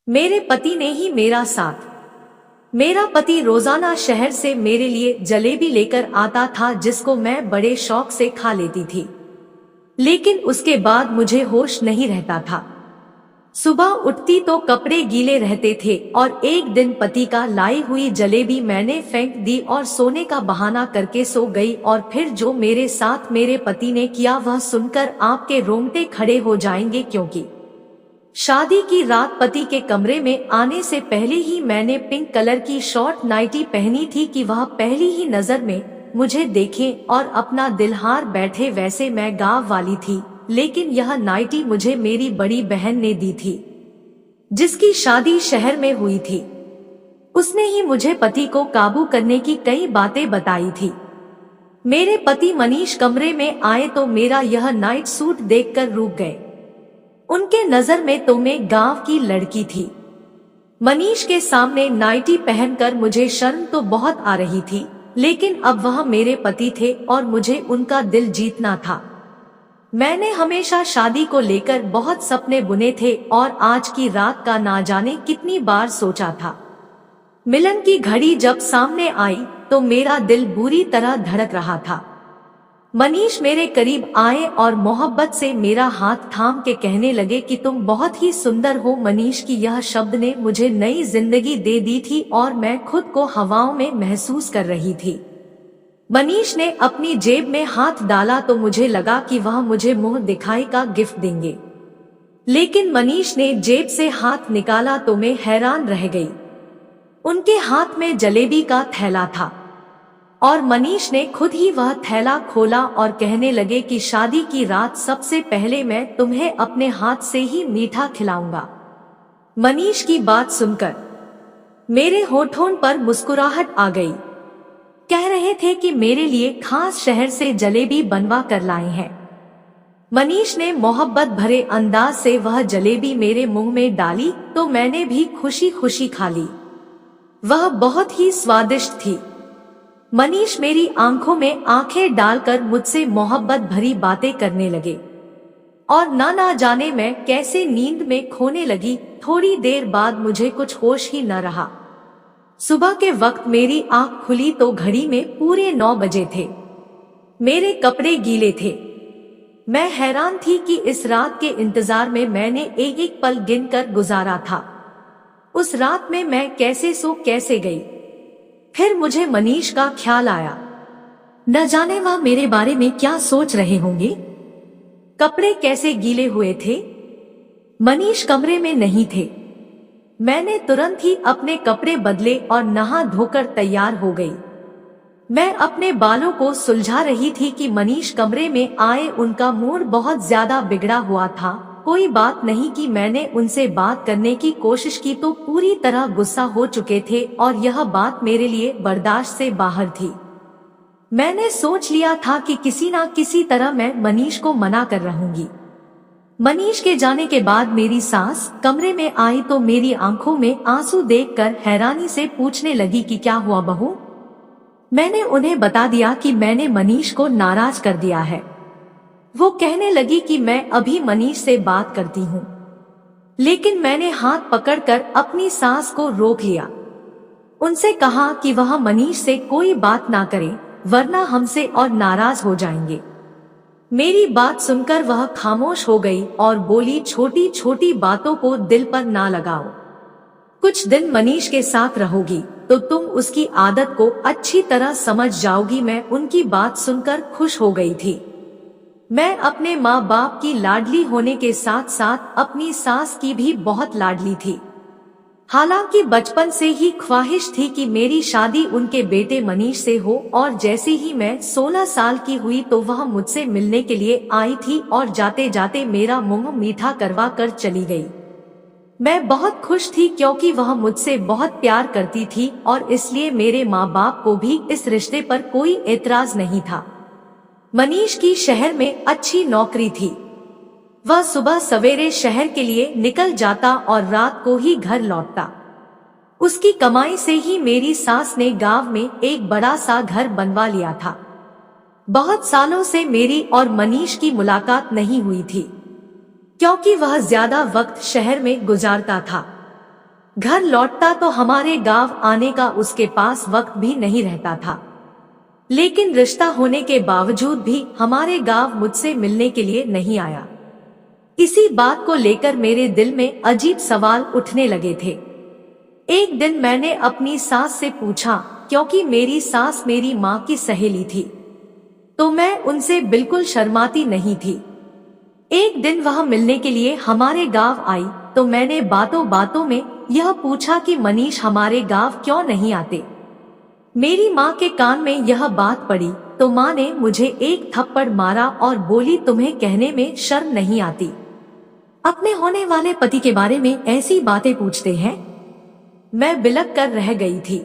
मेरे पति ने ही मेरा साथ। मेरा पति रोजाना शहर से मेरे लिए जलेबी लेकर आता था, जिसको मैं बड़े शौक से खा लेती थी। लेकिन उसके बाद मुझे होश नहीं रहता था। सुबह उठती तो कपड़े गीले रहते थे और एक दिन पति का लाई हुई जलेबी मैंने फेंक दी और सोने का बहाना करके सो गई। और फिर जो मेरे साथ मेरे पति ने किया वह सुनकर आपके रोंगटे खड़े हो जाएंगे, क्योंकि शादी की रात पति के कमरे में आने से पहले ही मैंने पिंक कलर की शॉर्ट नाइटी पहनी थी कि वह पहली ही नजर में मुझे देखे और अपना दिल हार बैठे। वैसे मैं गांव वाली थी, लेकिन यह नाइटी मुझे मेरी बड़ी बहन ने दी थी, जिसकी शादी शहर में हुई थी। उसने ही मुझे पति को काबू करने की कई बातें बताई थी। मेरे पति मनीष कमरे में आए तो मेरा यह नाइट सूट देखकर रुक गए। उनके नजर में तो मैं गांव की लड़की थी। मनीष के सामने नाइटी पहनकर मुझे शर्म तो बहुत आ रही थी, लेकिन अब वह मेरे पति थे और मुझे उनका दिल जीतना था। मैंने हमेशा शादी को लेकर बहुत सपने बुने थे और आज की रात का ना जाने कितनी बार सोचा था। मिलन की घड़ी जब सामने आई तो मेरा दिल बुरी तरह धड़क रहा था। मनीष मेरे करीब आए और मोहब्बत से मेरा हाथ थाम के कहने लगे कि तुम बहुत ही सुंदर हो। मनीष की यह शब्द ने मुझे नई जिंदगी दे दी थी और मैं खुद को हवाओं में महसूस कर रही थी। मनीष ने अपनी जेब में हाथ डाला तो मुझे लगा कि वह मुझे मुंह दिखाई का गिफ्ट देंगे, लेकिन मनीष ने जेब से हाथ निकाला तो मैं हैरान रह गई। उनके हाथ में जलेबी का थैला था और मनीष ने खुद ही वह थैला खोला और कहने लगे कि शादी की रात सबसे पहले मैं तुम्हें अपने हाथ से ही मीठा खिलाऊंगा। मनीष की बात सुनकर मेरे होठों पर मुस्कुराहट आ गई। कह रहे थे कि मेरे लिए खास शहर से जलेबी बनवा कर लाए हैं। मनीष ने मोहब्बत भरे अंदाज से वह जलेबी मेरे मुंह में डाली तो मैंने भी खुशी खुशी खा ली। वह बहुत ही स्वादिष्ट थी। मनीष मेरी आंखों में आंखें डालकर मुझसे मोहब्बत भरी बातें करने लगे और ना जाने मैं कैसे नींद में खोने लगी। थोड़ी देर बाद मुझे कुछ होश ही न रहा। सुबह के वक्त मेरी आंख खुली तो घड़ी में पूरे 9 बजे थे। मेरे कपड़े गीले थे। मैं हैरान थी कि इस रात के इंतजार में मैंने एक एक पल गिनकर गुजारा था। उस रात में मैं कैसे सो कैसे गई। फिर मुझे मनीष का ख्याल आया। न जाने वह मेरे बारे में क्या सोच रहे होंगे। कपड़े कैसे गीले हुए थे। मनीष कमरे में नहीं थे। मैंने तुरंत ही अपने कपड़े बदले और नहा धोकर तैयार हो गई। मैं अपने बालों को सुलझा रही थी कि मनीष कमरे में आए। उनका मूड बहुत ज्यादा बिगड़ा हुआ था। कोई बात नहीं कि मैंने उनसे बात करने की कोशिश की तो पूरी तरह गुस्सा हो चुके थे और यह बात मेरे लिए बर्दाश्त से बाहर थी। मैंने सोच लिया था कि किसी ना किसी तरह मैं मनीष को मना कर रहूंगी। मनीष के जाने के बाद मेरी सास कमरे में आई तो मेरी आंखों में आंसू देखकर हैरानी से पूछने लगी कि क्या हुआ बहू। मैंने उन्हें बता दिया कि मैंने मनीष को नाराज कर दिया है। वो कहने लगी कि मैं अभी मनीष से बात करती हूँ, लेकिन मैंने हाथ पकड़कर अपनी सास को रोक लिया। उनसे कहा कि वह मनीष से कोई बात ना करे, वरना हमसे और नाराज हो जाएंगे। मेरी बात सुनकर वह खामोश हो गई और बोली, छोटी छोटी बातों को दिल पर ना लगाओ। कुछ दिन मनीष के साथ रहोगी तो तुम उसकी आदत को अच्छी तरह समझ जाओगी। मैं उनकी बात सुनकर खुश हो गई थी। मैं अपने माँ बाप की लाडली होने के साथ साथ अपनी सास की भी बहुत लाडली थी। हालांकि बचपन से ही ख्वाहिश थी कि मेरी शादी उनके बेटे मनीष से हो और जैसे ही मैं 16 साल की हुई तो वह मुझसे मिलने के लिए आई थी और जाते जाते मेरा मुंह मीठा करवा कर चली गई। मैं बहुत खुश थी क्योंकि वह मुझसे बहुत प्यार करती थी और इसलिए मेरे माँ बाप को भी इस रिश्ते पर कोई एतराज नहीं था। मनीष की शहर में अच्छी नौकरी थी। वह सुबह सवेरे शहर के लिए निकल जाता और रात को ही घर लौटता। उसकी कमाई से ही मेरी सास ने गांव में एक बड़ा सा घर बनवा लिया था। बहुत सालों से मेरी और मनीष की मुलाकात नहीं हुई थी, क्योंकि वह ज्यादा वक्त शहर में गुजारता था। घर लौटता तो हमारे गांव आने का उसके पास वक्त भी नहीं रहता था। लेकिन रिश्ता होने के बावजूद भी हमारे गांव मुझसे मिलने के लिए नहीं आया। इसी बात को लेकर मेरे दिल में अजीब सवाल उठने लगे थे। एक दिन मैंने अपनी सास से पूछा, क्योंकि मेरी सास मेरी माँ की सहेली थी, तो मैं उनसे बिल्कुल शर्माती नहीं थी। एक दिन वह मिलने के लिए हमारे गांव आई तो मैंने बातों बातों में यह पूछा कि मनीष हमारे गांव क्यों नहीं आते। मेरी माँ के कान में यह बात पड़ी तो माँ ने मुझे एक थप्पड़ मारा और बोली, तुम्हें कहने में शर्म नहीं आती? अपने होने वाले पति के बारे में ऐसी बातें पूछते हैं। मैं बिलक कर रह गई थी।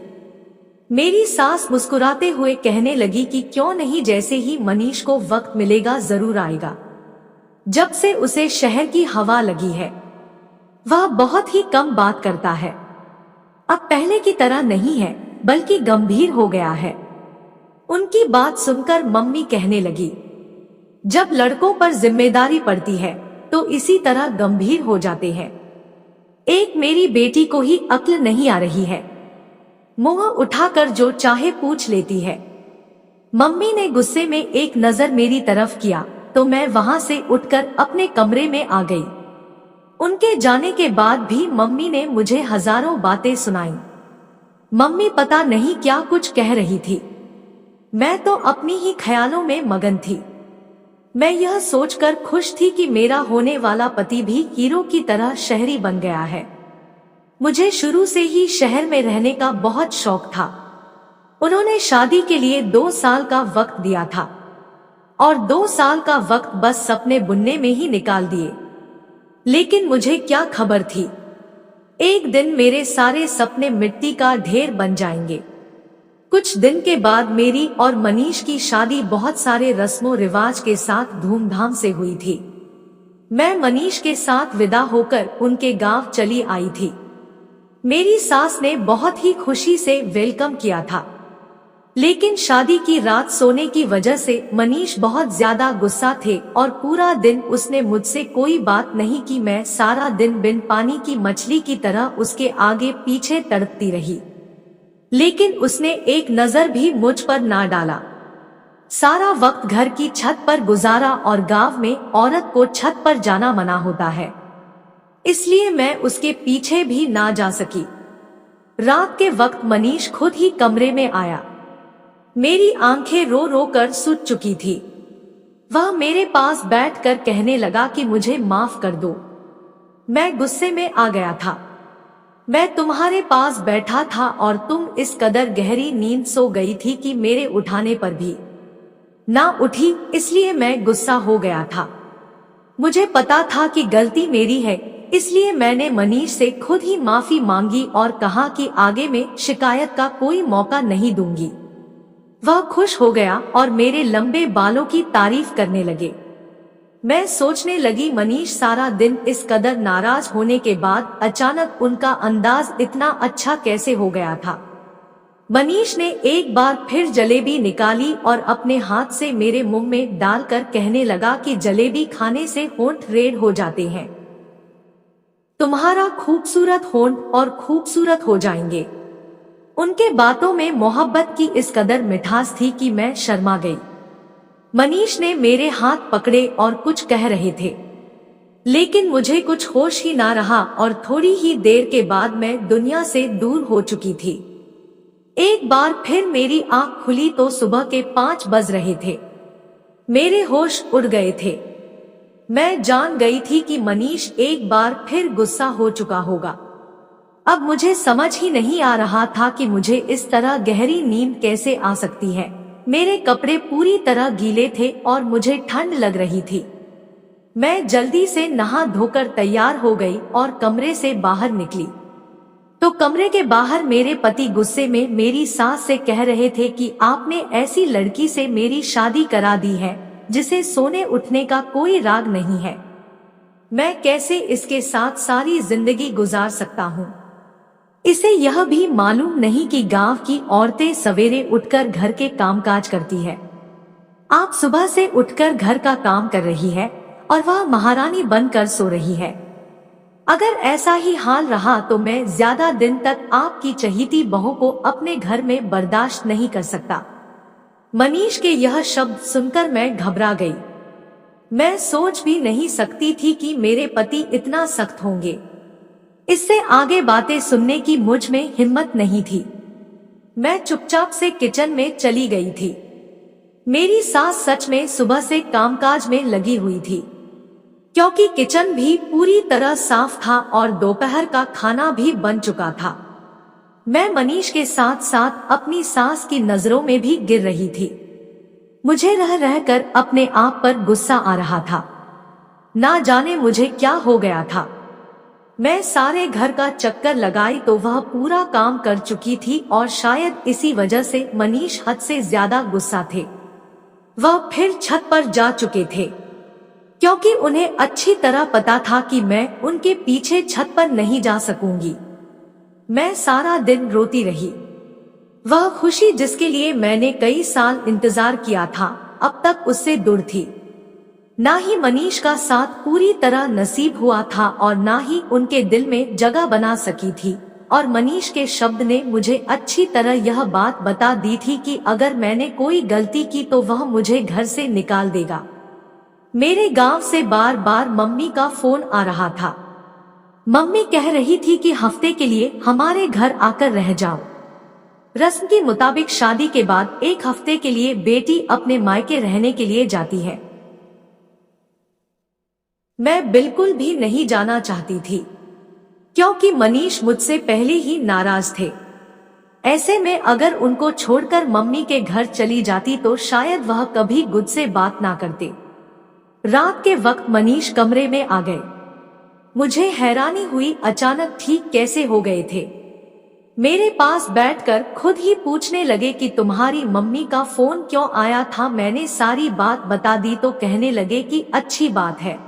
मेरी सास मुस्कुराते हुए कहने लगी कि क्यों नहीं, जैसे ही मनीष को वक्त मिलेगा जरूर आएगा। जब से उसे शहर की हवा लगी है वह बहुत ही कम बात करता है। अब पहले की तरह नहीं है, बल्कि गंभीर हो गया है। उनकी बात सुनकर मम्मी कहने लगी, जब लड़कों पर जिम्मेदारी पड़ती है तो इसी तरह गंभीर हो जाते हैं। एक मेरी बेटी को ही अक्ल नहीं आ रही है, मुंह उठाकर जो चाहे पूछ लेती है। मम्मी ने गुस्से में एक नजर मेरी तरफ किया तो मैं वहां से उठकर अपने कमरे में आ गई। उनके जाने के बाद भी मम्मी ने मुझे हजारों बातें सुनाई। मम्मी पता नहीं क्या कुछ कह रही थी, मैं तो अपनी ही ख्यालों में मगन थी। मैं यह सोचकर खुश थी कि मेरा होने वाला पति भी हीरो की तरह शहरी बन गया है। मुझे शुरू से ही शहर में रहने का बहुत शौक था। उन्होंने शादी के लिए 2 साल का वक्त दिया था और 2 साल का वक्त बस सपने बुनने में ही निकाल दिए। लेकिन मुझे क्या खबर थी, एक दिन मेरे सारे सपने मिट्टी का ढेर बन जाएंगे। कुछ दिन के बाद मेरी और मनीष की शादी बहुत सारे रस्मों रिवाज के साथ धूमधाम से हुई थी। मैं मनीष के साथ विदा होकर उनके गांव चली आई थी। मेरी सास ने बहुत ही खुशी से वेलकम किया था, लेकिन शादी की रात सोने की वजह से मनीष बहुत ज्यादा गुस्सा थे और पूरा दिन उसने मुझसे कोई बात नहीं की। मैं सारा दिन बिन पानी की मछली की तरह उसके आगे पीछे तड़पती रही, लेकिन उसने एक नजर भी मुझ पर ना डाला। सारा वक्त घर की छत पर गुजारा और गांव में औरत को छत पर जाना मना होता है, इसलिए मैं उसके पीछे भी ना जा सकी। रात के वक्त मनीष खुद ही कमरे में आया। मेरी आंखें रो रो कर सूज चुकी थी। वह मेरे पास बैठकर कहने लगा कि मुझे माफ कर दो। मैं गुस्से में आ गया था। मैं तुम्हारे पास बैठा था और तुम इस कदर गहरी नींद सो गई थी कि मेरे उठाने पर भी ना उठी, इसलिए मैं गुस्सा हो गया था। मुझे पता था कि गलती मेरी है, इसलिए मैंने मनीष से खुद ही माफी मांगी और कहा कि आगे में शिकायत का कोई मौका नहीं दूंगी। वह खुश हो गया और मेरे लंबे बालों की तारीफ करने लगे। मैं सोचने लगी, मनीष सारा दिन इस कदर नाराज होने के बाद अचानक उनका अंदाज इतना अच्छा कैसे हो गया था। मनीष ने एक बार फिर जलेबी निकाली और अपने हाथ से मेरे मुंह में डालकर कहने लगा कि जलेबी खाने से होंठ रेड हो जाते हैं, तुम्हारा खूबसूरत होंठ और खूबसूरत हो जाएंगे। उनके बातों में मोहब्बत की इस कदर मिठास थी कि मैं शर्मा गई। मनीष ने मेरे हाथ पकड़े और कुछ कह रहे थे, लेकिन मुझे कुछ होश ही ना रहा और थोड़ी ही देर के बाद मैं दुनिया से दूर हो चुकी थी। एक बार फिर मेरी आंख खुली तो सुबह के 5 बज रहे थे। मेरे होश उड़ गए थे। मैं जान गई थी कि मनीष एक बार फिर गुस्सा हो चुका होगा। अब मुझे समझ ही नहीं आ रहा था कि मुझे इस तरह गहरी नींद कैसे आ सकती है। मेरे कपड़े पूरी तरह गीले थे और मुझे ठंड लग रही थी। मैं जल्दी से नहा धोकर तैयार हो गई और कमरे से बाहर निकली तो कमरे के बाहर मेरे पति गुस्से में मेरी सास से कह रहे थे कि आपने ऐसी लड़की से मेरी शादी करा दी है जिसे सोने उठने का कोई राग नहीं है। मैं कैसे इसके साथ सारी जिंदगी गुजार सकता हूँ। इसे यह भी मालूम नहीं कि गांव की औरतें सवेरे उठकर घर के कामकाज करती है। आप सुबह से उठकर घर का काम कर रही है और वह महारानी बनकर सो रही है। अगर ऐसा ही हाल रहा तो मैं ज्यादा दिन तक आपकी चहीती बहू को अपने घर में बर्दाश्त नहीं कर सकता। मनीष के यह शब्द सुनकर मैं घबरा गई। मैं सोच भी नहीं सकती थी कि मेरे पति इतना सख्त होंगे। इससे आगे बातें सुनने की मुझ में हिम्मत नहीं थी। मैं चुपचाप से किचन में चली गई थी। मेरी सास सच में सुबह से कामकाज में लगी हुई थी, क्योंकि किचन भी पूरी तरह साफ था और दोपहर का खाना भी बन चुका था। मैं मनीष के साथ साथ अपनी सास की नजरों में भी गिर रही थी। मुझे रह रहकर अपने आप पर गुस्सा आ रहा था। ना जाने मुझे क्या हो गया था। मैं सारे घर का चक्कर लगाई तो वह पूरा काम कर चुकी थी और शायद इसी वजह से मनीष हद से ज्यादा गुस्सा थे। वह फिर छत पर जा चुके थे, क्योंकि उन्हें अच्छी तरह पता था कि मैं उनके पीछे छत पर नहीं जा सकूंगी। मैं सारा दिन रोती रही। वह खुशी जिसके लिए मैंने कई साल इंतजार किया था, अब तक उससे दूर थी। ना ही मनीष का साथ पूरी तरह नसीब हुआ था और ना ही उनके दिल में जगह बना सकी थी। और मनीष के शब्द ने मुझे अच्छी तरह यह बात बता दी थी कि अगर मैंने कोई गलती की तो वह मुझे घर से निकाल देगा। मेरे गांव से बार बार मम्मी का फोन आ रहा था। मम्मी कह रही थी कि हफ्ते के लिए हमारे घर आकर रह जाओ। रस्म के मुताबिक शादी के बाद 1 हफ्ते के लिए बेटी अपने मायके रहने के लिए जाती है। मैं बिल्कुल भी नहीं जाना चाहती थी, क्योंकि मनीष मुझसे पहले ही नाराज थे। ऐसे में अगर उनको छोड़कर मम्मी के घर चली जाती तो शायद वह कभी मुझसे बात ना करते। रात के वक्त मनीष कमरे में आ गए। मुझे हैरानी हुई, अचानक ठीक कैसे हो गए थे। मेरे पास बैठकर खुद ही पूछने लगे कि तुम्हारी मम्मी का फोन क्यों आया था। मैंने सारी बात बता दी तो कहने लगे कि अच्छी बात है,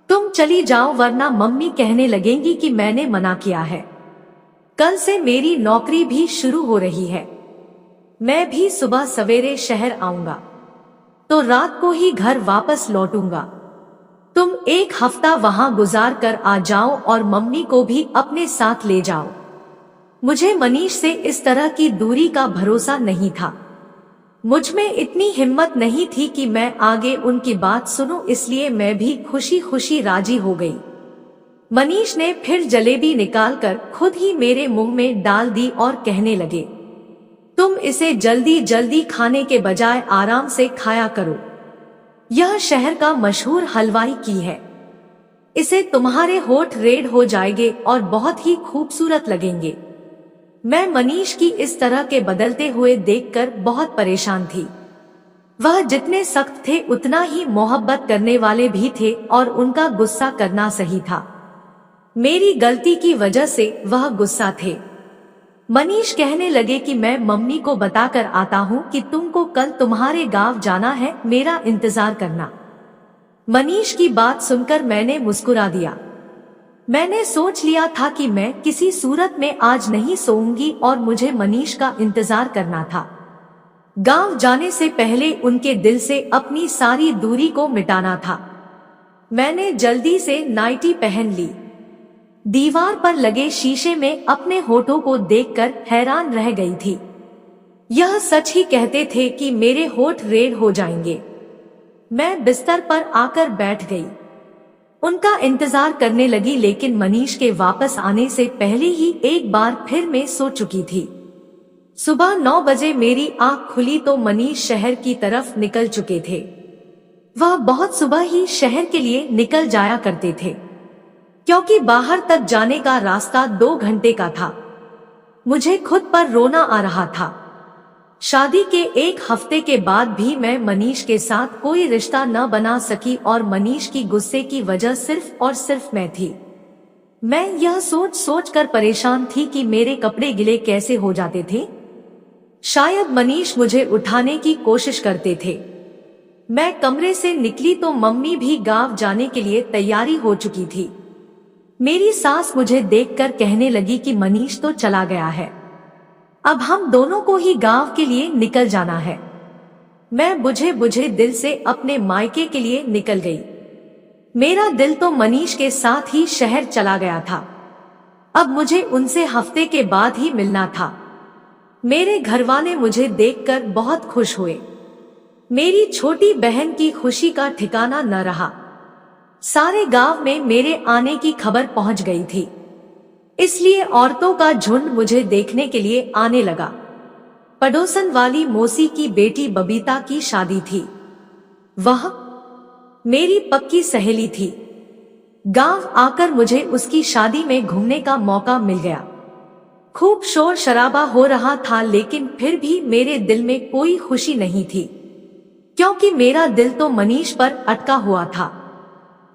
तुम चली जाओ, वरना मम्मी कहने लगेंगी कि मैंने मना किया है। कल से मेरी नौकरी भी शुरू हो रही है। मैं भी सुबह सवेरे शहर आऊंगा तो रात को ही घर वापस लौटूंगा। तुम 1 हफ्ता वहां गुजार कर आ जाओ और मम्मी को भी अपने साथ ले जाओ। मुझे मनीष से इस तरह की दूरी का भरोसा नहीं था। मुझ में इतनी हिम्मत नहीं थी कि मैं आगे उनकी बात सुनूं, इसलिए मैं भी खुशी खुशी राजी हो गई। मनीष ने फिर जलेबी निकालकर खुद ही मेरे मुंह में डाल दी और कहने लगे, तुम इसे जल्दी जल्दी खाने के बजाय आराम से खाया करो। यह शहर का मशहूर हलवाई की है। इसे तुम्हारे होठ रेड हो जाएंगे और बहुत ही खूबसूरत लगेंगे। मैं मनीष की इस तरह के बदलते हुए देखकर बहुत परेशान थी। वह जितने सख्त थे उतना ही मोहब्बत करने वाले भी थे और उनका गुस्सा करना सही था। मेरी गलती की वजह से वह गुस्सा थे। मनीष कहने लगे कि मैं मम्मी को बताकर आता हूँ कि तुमको कल तुम्हारे गांव जाना है, मेरा इंतजार करना। मनीष की बात सुनकर मैंने मुस्कुरा दिया। मैंने सोच लिया था कि मैं किसी सूरत में आज नहीं सोऊंगी और मुझे मनीष का इंतजार करना था। गांव जाने से पहले उनके दिल से अपनी सारी दूरी को मिटाना था। मैंने जल्दी से नाइटी पहन ली। दीवार पर लगे शीशे में अपने होठों को देखकर हैरान रह गई थी। यह सच ही कहते थे कि मेरे होठ रेड हो जाएंगे। मैं बिस्तर पर आकर बैठ गई। उनका इंतजार करने लगी, लेकिन मनीष के वापस आने से पहले ही एक बार फिर मैं सो चुकी थी। सुबह 9 बजे मेरी आंख खुली तो मनीष शहर की तरफ निकल चुके थे। वह बहुत सुबह ही शहर के लिए निकल जाया करते थे, क्योंकि बाहर तक जाने का रास्ता 2 घंटे का था। मुझे खुद पर रोना आ रहा था। शादी के 1 हफ्ते के बाद भी मैं मनीष के साथ कोई रिश्ता न बना सकी और मनीष की गुस्से की वजह सिर्फ और सिर्फ मैं थी। मैं यह सोच सोच कर परेशान थी कि मेरे कपड़े गिले कैसे हो जाते थे। शायद मनीष मुझे उठाने की कोशिश करते थे। मैं कमरे से निकली तो मम्मी भी गांव जाने के लिए तैयारी हो चुकी थी। मेरी सास मुझे देखकर कहने लगी कि मनीष तो चला गया है, अब हम दोनों को ही गांव के लिए निकल जाना है। मैं बुझे बुझे दिल से अपने मायके के लिए निकल गई। मेरा दिल तो मनीष के साथ ही शहर चला गया था। अब मुझे उनसे हफ्ते के बाद ही मिलना था। मेरे घरवाले मुझे देखकर बहुत खुश हुए। मेरी छोटी बहन की खुशी का ठिकाना न रहा। सारे गांव में मेरे आने की खबर पहुंच गई थी, इसलिए औरतों का झुंड मुझे देखने के लिए आने लगा। पड़ोसन वाली मौसी की बेटी बबीता की शादी थी। वह मेरी पक्की सहेली थी। गांव आकर मुझे उसकी शादी में घूमने का मौका मिल गया। खूब शोर शराबा हो रहा था, लेकिन फिर भी मेरे दिल में कोई खुशी नहीं थी, क्योंकि मेरा दिल तो मनीष पर अटका हुआ था।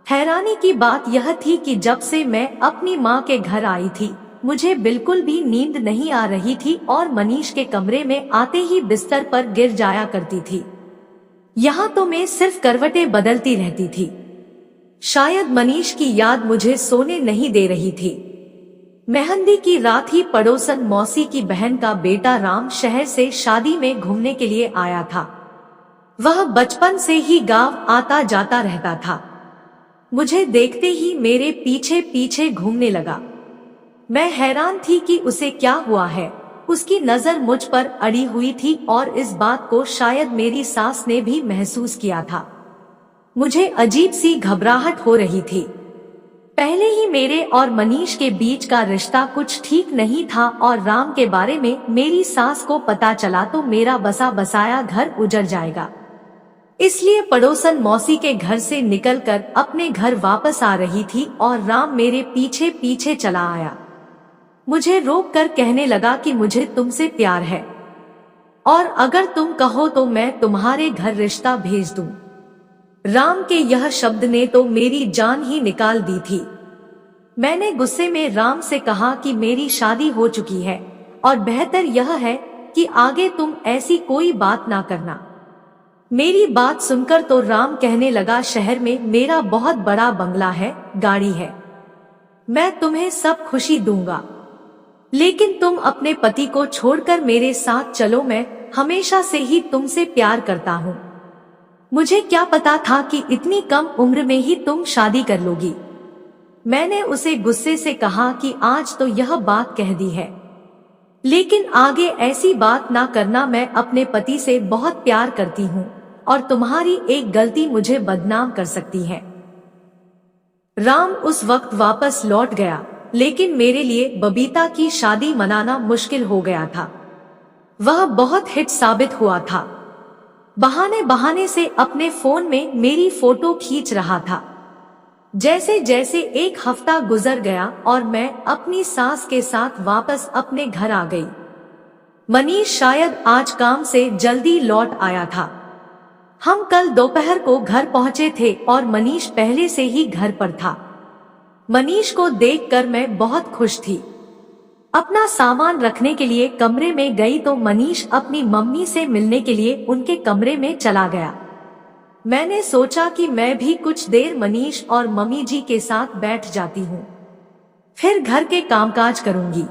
हैरानी की बात यह थी कि जब से मैं अपनी माँ के घर आई थी, मुझे बिल्कुल भी नींद नहीं आ रही थी और मनीष के कमरे में आते ही बिस्तर पर गिर जाया करती थी। यहाँ तो मैं सिर्फ करवटें बदलती रहती थी। शायद मनीष की याद मुझे सोने नहीं दे रही थी। मेहंदी की रात ही पड़ोसन मौसी की बहन का बेटा राम शहर से शादी में घूमने के लिए आया था। वह बचपन से ही गांव आता जाता रहता था। मुझे देखते ही मेरे पीछे पीछे घूमने लगा। मैं हैरान थी कि उसे क्या हुआ है। उसकी नजर मुझ पर अड़ी हुई थी और इस बात को शायद मेरी सास ने भी महसूस किया था। मुझे अजीब सी घबराहट हो रही थी। पहले ही मेरे और मनीष के बीच का रिश्ता कुछ ठीक नहीं था और राम के बारे में मेरी सास को पता चला तो मेरा बसा बसाया घर उजड़ जाएगा। इसलिए पड़ोसन मौसी के घर से निकलकर अपने घर वापस आ रही थी और राम मेरे पीछे पीछे चला आया। मुझे रोक कर कहने लगा कि मुझे तुमसे प्यार है और अगर तुम कहो तो मैं तुम्हारे घर रिश्ता भेज दूं। राम के यह शब्द ने तो मेरी जान ही निकाल दी थी। मैंने गुस्से में राम से कहा कि मेरी शादी हो चुकी है और बेहतर यह है कि आगे तुम ऐसी कोई बात ना करना। मेरी बात सुनकर तो राम कहने लगा, शहर में मेरा बहुत बड़ा बंगला है, गाड़ी है, मैं तुम्हें सब खुशी दूंगा, लेकिन तुम अपने पति को छोड़कर मेरे साथ चलो। मैं हमेशा से ही तुमसे प्यार करता हूँ। मुझे क्या पता था कि इतनी कम उम्र में ही तुम शादी कर लोगी। मैंने उसे गुस्से से कहा कि आज तो यह बात कह दी है, लेकिन आगे ऐसी बात ना करना। मैं अपने पति से बहुत प्यार करती हूँ और तुम्हारी एक गलती मुझे बदनाम कर सकती है। राम उस वक्त वापस लौट गया, लेकिन मेरे लिए बबीता की शादी मनाना मुश्किल हो गया था। वह बहुत हिट साबित हुआ था। बहाने बहाने से अपने फोन में मेरी फोटो खींच रहा था। जैसे जैसे एक हफ्ता गुजर गया और मैं अपनी सास के साथ वापस अपने घर आ गई। मनीष शायद आज काम से जल्दी लौट आया था। हम कल दोपहर को घर पहुंचे थे और मनीष पहले से ही घर पर था। मनीष को देखकर मैं बहुत खुश थी। अपना सामान रखने के लिए कमरे में गई तो मनीष अपनी मम्मी से मिलने के लिए उनके कमरे में चला गया। मैंने सोचा कि मैं भी कुछ देर मनीष और मम्मी जी के साथ बैठ जाती हूँ, फिर घर के कामकाज करूंगी।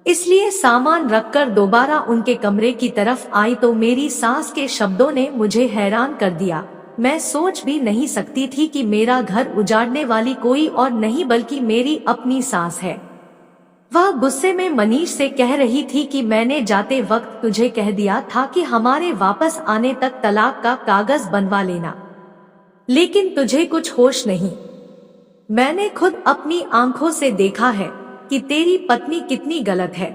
इसलिए सामान रखकर दोबारा उनके कमरे की तरफ आई तो मेरी सास के शब्दों ने मुझे हैरान कर दिया। मैं सोच भी नहीं सकती थी कि मेरा घर उजाड़ने वाली कोई और नहीं बल्कि मेरी अपनी सास है। वह गुस्से में मनीष से कह रही थी कि मैंने जाते वक्त तुझे कह दिया था कि हमारे वापस आने तक तलाक का कागज बनवा लेना, लेकिन तुझे कुछ होश नहीं। मैंने खुद अपनी आंखों से देखा है कि तेरी पत्नी कितनी गलत है,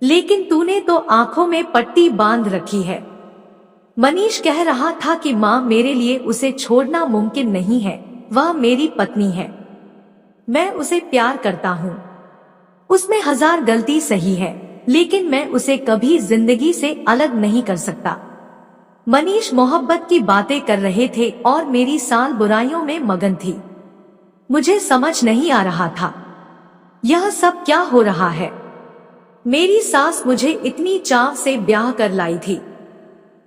लेकिन तूने तो आंखों में पट्टी बांध रखी है। मनीष कह रहा था कि माँ, मेरे लिए उसे छोड़ना मुमकिन नहीं है। वह मेरी पत्नी है, मैं उसे प्यार करता हूँ। उसमें 1000 गलती सही है, लेकिन मैं उसे कभी जिंदगी से अलग नहीं कर सकता। मनीष मोहब्बत की बातें कर रहे थे और मेरी साल बुराइयों में मगन थी। मुझे समझ नहीं आ रहा था यह सब क्या हो रहा है। मेरी सास मुझे इतनी चाव से ब्याह कर लाई थी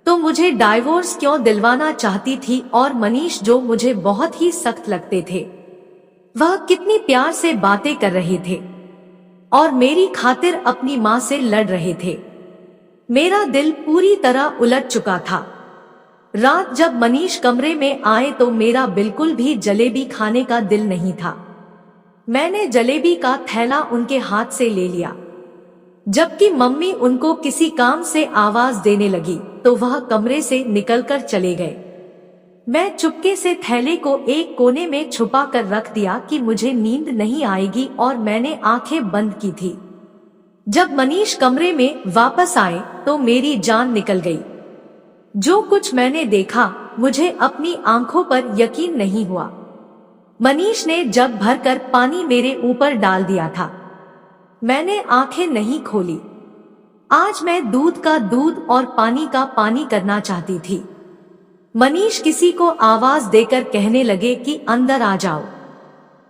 तो मुझे डाइवोर्स क्यों दिलवाना चाहती थी, और मनीष जो मुझे बहुत ही सख्त लगते थे, वह कितनी प्यार से बातें कर रहे थे और मेरी खातिर अपनी माँ से लड़ रहे थे। मेरा दिल पूरी तरह उलट चुका था। रात जब मनीष कमरे में आए तो मेरा बिल्कुल भी जलेबी खाने का दिल नहीं था। मैंने जलेबी का थैला उनके हाथ से ले लिया। जबकि मम्मी उनको किसी काम से आवाज देने लगी तो वह कमरे से निकलकर चले गए। मैं चुपके से थैले को एक कोने में छुपा कर रख दिया कि मुझे नींद नहीं आएगी, और मैंने आंखें बंद की थी। जब मनीष कमरे में वापस आए तो मेरी जान निकल गई। जो कुछ मैंने देखा मुझे अपनी आंखों पर यकीन नहीं हुआ। मनीष ने जग भरकर पानी मेरे ऊपर डाल दिया था। मैंने आंखें नहीं खोली। आज मैं दूध का दूध और पानी का पानी करना चाहती थी। मनीष किसी को आवाज देकर कहने लगे कि अंदर आ जाओ,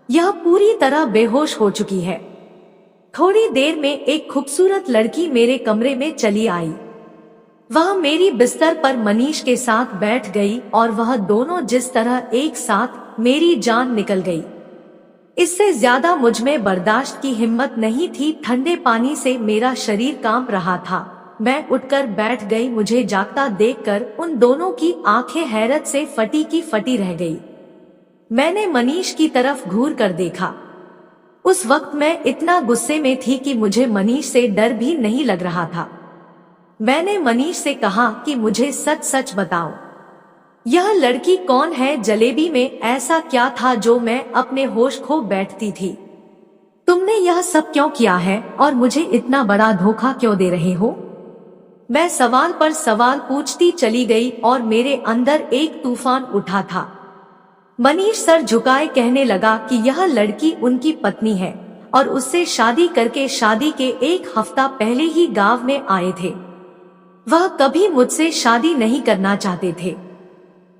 यह पूरी तरह बेहोश हो चुकी है। थोड़ी देर में एक खूबसूरत लड़की मेरे कमरे में चली आई। वह मेरी बिस्तर पर मनीष के साथ बैठ गई और वह दोनों जिस तरह एक साथ, मेरी जान निकल गई। इससे ज्यादा मुझ में बर्दाश्त की हिम्मत नहीं थी। ठंडे पानी से मेरा शरीर कांप रहा था। मैं उठकर बैठ गई। मुझे जागता देखकर उन दोनों की आंखें हैरत से फटी की फटी रह गई। मैंने मनीष की तरफ घूर कर देखा। उस वक्त मैं इतना गुस्से में थी कि मुझे मनीष से डर भी नहीं लग रहा था। मैंने मनीष से कहा कि मुझे सच सच बताओ, यह लड़की कौन है? जलेबी में ऐसा क्या था जो मैं अपने होश खो बैठती थी? तुमने यह सब क्यों किया है और मुझे इतना बड़ा धोखा क्यों दे रहे हो? मैं सवाल पर सवाल पूछती चली गई और मेरे अंदर एक तूफान उठा था। मनीष सर झुकाए कहने लगा कि यह लड़की उनकी पत्नी है और उससे शादी करके शादी के एक हफ्ता पहले ही गांव में आए थे। वह कभी मुझसे शादी नहीं करना चाहते थे,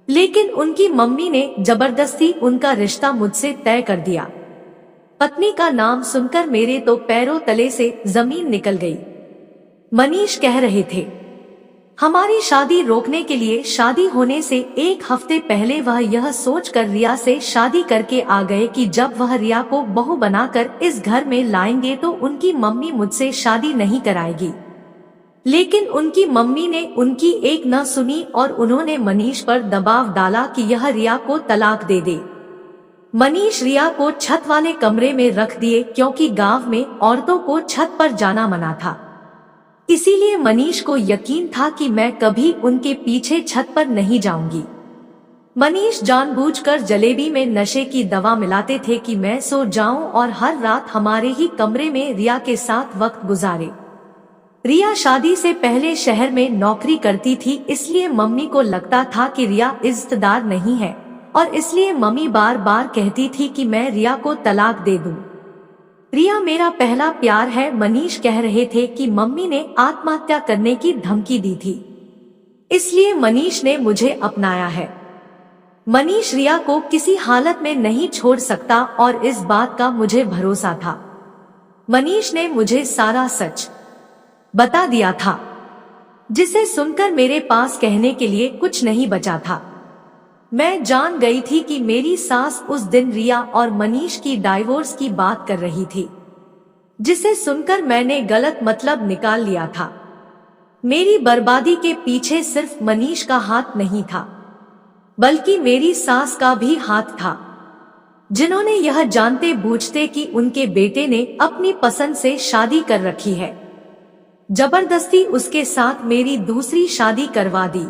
लेकिन उनकी मम्मी ने जबरदस्ती उनका रिश्ता मुझसे तय कर दिया। पत्नी का नाम सुनकर मेरे तो पैरों तले से जमीन निकल गई। मनीष कह रहे थे, हमारी शादी रोकने के लिए शादी होने से एक हफ्ते पहले वह यह सोचकर रिया से शादी करके आ गए कि जब वह रिया को बहू बनाकर इस घर में लाएंगे तो उनकी मम्मी मुझसे शादी नहीं कराएगी। लेकिन उनकी मम्मी ने उनकी एक न सुनी और उन्होंने मनीष पर दबाव डाला कि यह रिया को तलाक दे दे। मनीष रिया को छत वाले कमरे में रख दिए क्योंकि गांव में औरतों को छत पर जाना मना था। इसीलिए मनीष को यकीन था कि मैं कभी उनके पीछे छत पर नहीं जाऊंगी। मनीष जानबूझकर जलेबी में नशे की दवा मिलाते थे कि मैं सो जाऊं और हर रात हमारे ही कमरे में रिया के साथ वक्त गुजारे। रिया शादी से पहले शहर में नौकरी करती थी, इसलिए मम्मी को लगता था कि रिया इज्जतदार नहीं है और इसलिए मम्मी बार बार कहती थी कि मैं रिया को तलाक दे दूं। रिया मेरा पहला प्यार है। मनीष कह रहे थे कि मम्मी ने आत्महत्या करने की धमकी दी थी, इसलिए मनीष ने मुझे अपनाया है। मनीष रिया को किसी हालत में नहीं छोड़ सकता और इस बात का मुझे भरोसा था। मनीष ने मुझे सारा सच बता दिया था, जिसे सुनकर मेरे पास कहने के लिए कुछ नहीं बचा था। मैं जान गई थी कि मेरी सास उस दिन रिया और मनीष की डाइवोर्स की बात कर रही थी, जिसे सुनकर मैंने गलत मतलब निकाल लिया था। मेरी बर्बादी के पीछे सिर्फ मनीष का हाथ नहीं था, बल्कि मेरी सास का भी हाथ था, जिन्होंने यह जानते बूझते कि उनके बेटे ने अपनी पसंद से शादी कर रखी है, जबरदस्ती उसके साथ मेरी दूसरी शादी करवा दी।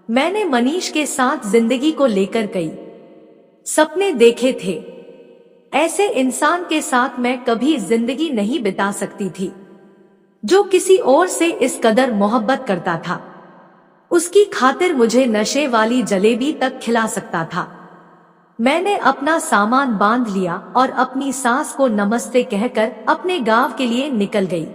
मैंने मनीष के साथ जिंदगी को लेकर कई सपने देखे थे। ऐसे इंसान के साथ मैं कभी जिंदगी नहीं बिता सकती थी, जो किसी और से इस कदर मोहब्बत करता था। उसकी खातिर मुझे नशे वाली जलेबी तक खिला सकता था। मैंने अपना सामान बांध लिया और अपनी सास को नमस्ते कहकर अपने गांव के लिए निकल गई।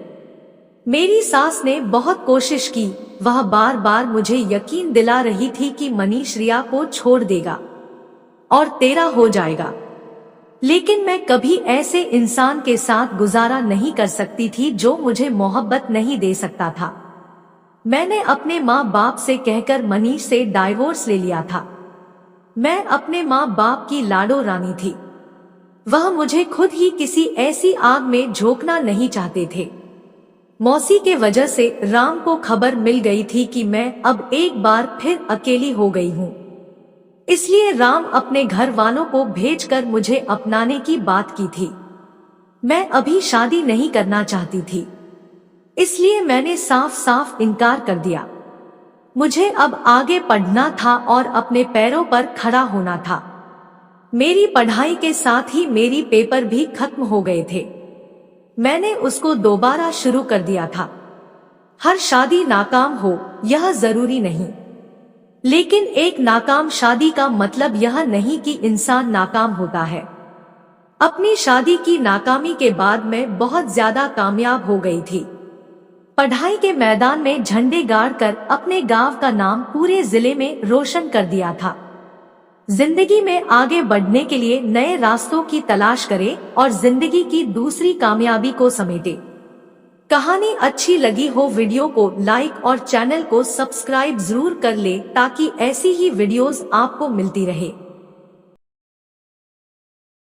मेरी सास ने बहुत कोशिश की। वह बार बार मुझे यकीन दिला रही थी कि मनीष रिया को छोड़ देगा और तेरा हो जाएगा, लेकिन मैं कभी ऐसे इंसान के साथ गुजारा नहीं कर सकती थी जो मुझे मोहब्बत नहीं दे सकता था। मैंने अपने माँ बाप से कहकर मनीष से डाइवोर्स ले लिया था। मैं अपने माँ बाप की लाडो रानी थी। वह मुझे खुद ही किसी ऐसी आग में झोंकना नहीं चाहते थे। मौसी के वजह से राम को खबर मिल गई थी कि मैं अब एक बार फिर अकेली हो गई हूँ। इसलिए राम अपने घर वालों को भेजकर मुझे अपनाने की बात की थी। मैं अभी शादी नहीं करना चाहती थी, इसलिए मैंने साफ साफ इनकार कर दिया। मुझे अब आगे पढ़ना था और अपने पैरों पर खड़ा होना था। मेरी पढ़ाई के साथ ही मेरी पेपर भी खत्म हो गए थे। मैंने उसको दोबारा शुरू कर दिया था। हर शादी नाकाम हो यह जरूरी नहीं, लेकिन एक नाकाम शादी का मतलब यह नहीं कि इंसान नाकाम होता है। अपनी शादी की नाकामी के बाद मैं बहुत ज्यादा कामयाब हो गई थी। पढ़ाई के मैदान में झंडे गाड़कर अपने गांव का नाम पूरे जिले में रोशन कर दिया था। जिंदगी में आगे बढ़ने के लिए नए रास्तों की तलाश करें और जिंदगी की दूसरी कामयाबी को समेटे। कहानी अच्छी लगी हो वीडियो को लाइक और चैनल को सब्सक्राइब जरूर कर ले ताकि ऐसी ही वीडियोस आपको मिलती रहे।